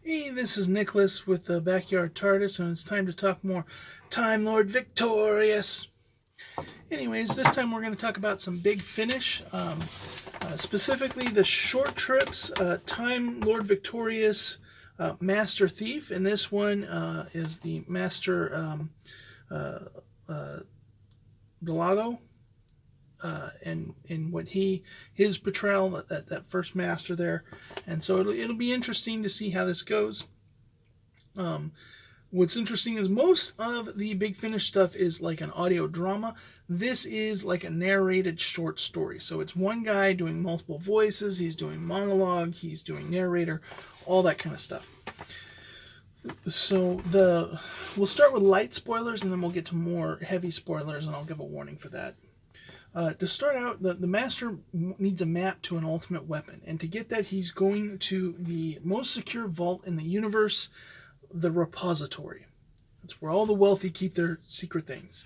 Hey, this is Nicholas with the Backyard TARDIS, and it's time to talk more Time Lord Victorious. Anyways, this time we're going to talk about some Big Finish, specifically the Short Trips Time Lord Victorious Master Thief, and this one is the Master Delago. And in what his portrayal that first master there, and so it'll be interesting to see how this goes. What's interesting is most of the Big Finish stuff is like an audio drama. This is like a narrated short story. So it's one guy doing multiple voices. He's doing monologue. He's doing narrator, all that kind of stuff. So we'll start with light spoilers, and then we'll get to more heavy spoilers, and I'll give a warning for that. To start out, the Master needs a map to an ultimate weapon. And to get that, he's going to the most secure vault in the universe, the repository. That's where all the wealthy keep their secret things.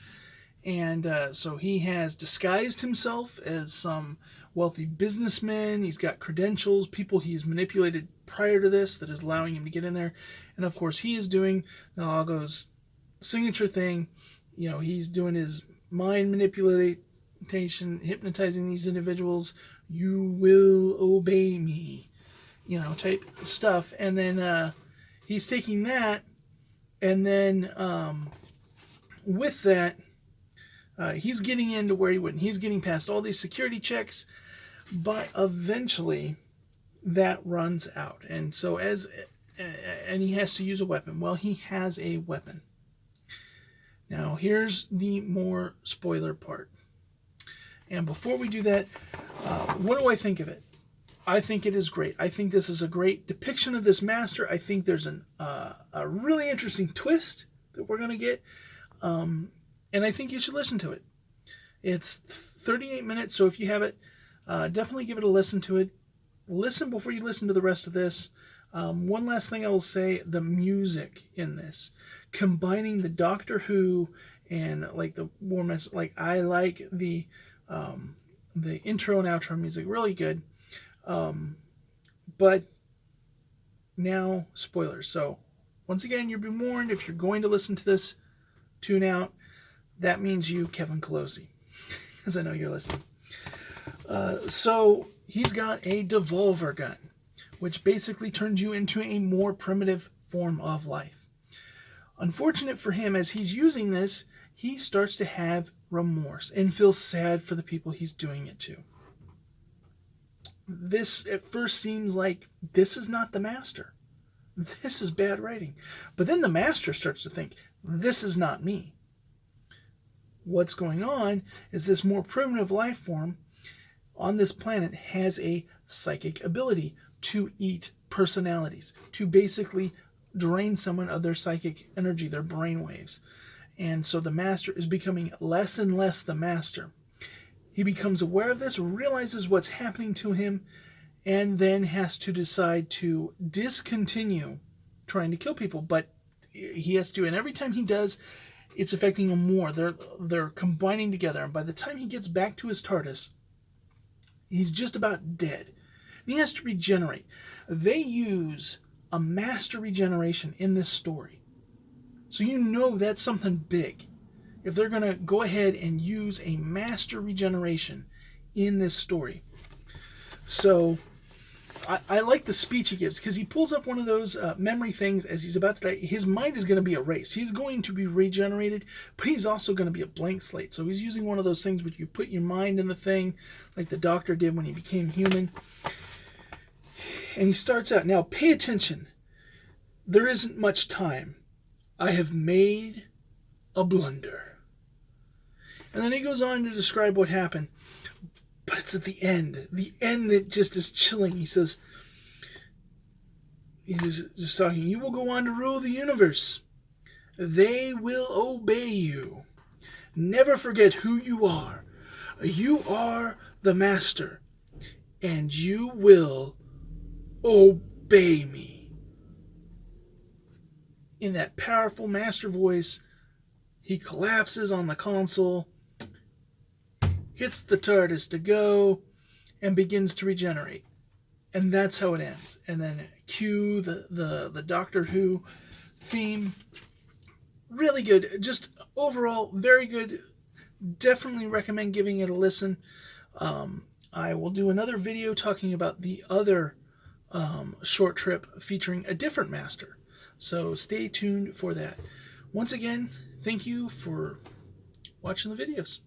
And so he has disguised himself as some wealthy businessman. He's got credentials, people he's manipulated prior to this that is allowing him to get in there. And of course, he is doing Nalago's signature thing. You know, he's doing his mind manipulation, hypnotizing these individuals. You will obey me, type stuff. And then he's taking that, and then with that, he's getting into where he wouldn't. He's getting past all these security checks, but eventually that runs out. And so and he has to use a weapon. Well, he has a weapon. Now, here's the more spoiler part. And before we do that, what do I think of it? I think it is great. I think this is a great depiction of this master. I think there's a really interesting twist that we're going to get. And I think you should listen to it. It's 38 minutes, so if you have it, definitely give it a listen to it. Listen before you listen to the rest of this. One last thing I will say, the music in this. Combining the Doctor Who and like the warmest, like I like the intro and outro music, really good. But now, spoilers. So, once again, you've been warned. If you're going to listen to this, tune out. That means you, Kevin Colosi, because I know you're listening. So, he's got a devolver gun, which basically turns you into a more primitive form of life. Unfortunate for him, as he's using this, he starts to have remorse and feels sad for the people he's doing it to. This at first seems like this is not the master. This is bad writing. But then the master starts to think, this is not me. What's going on is this more primitive life form on this planet has a psychic ability to eat personalities, to basically drain someone of their psychic energy, their brain waves. And so the master is becoming less and less the master. He becomes aware of this, realizes what's happening to him, and then has to decide to discontinue trying to kill people. But he has to, and every time he does, it's affecting him more. They're combining together, and by the time he gets back to his TARDIS, he's just about dead. And he has to regenerate. They use a master regeneration in this story. So you know that's something big. If they're going to go ahead and use a master regeneration in this story. So I like the speech he gives, because he pulls up one of those memory things as he's about to die. His mind is going to be erased. He's going to be regenerated, but he's also going to be a blank slate. So he's using one of those things where you put your mind in the thing, like the Doctor did when he became human. And he starts out, now pay attention. There isn't much time. I have made a blunder. And then he goes on to describe what happened. But it's at the end that just is chilling. He says, he's just talking, you will go on to rule the universe. They will obey you. Never forget who you are. You are the master. And you will obey me. In that powerful master voice, he collapses on the console, hits the TARDIS to go, and begins to regenerate. and that's how it ends. And then cue the Doctor Who theme. Really good. Just overall, very good. Definitely recommend giving it a listen. I will do another video talking about the other short trip featuring a different master. So stay tuned for that. Once again, thank you for watching the videos.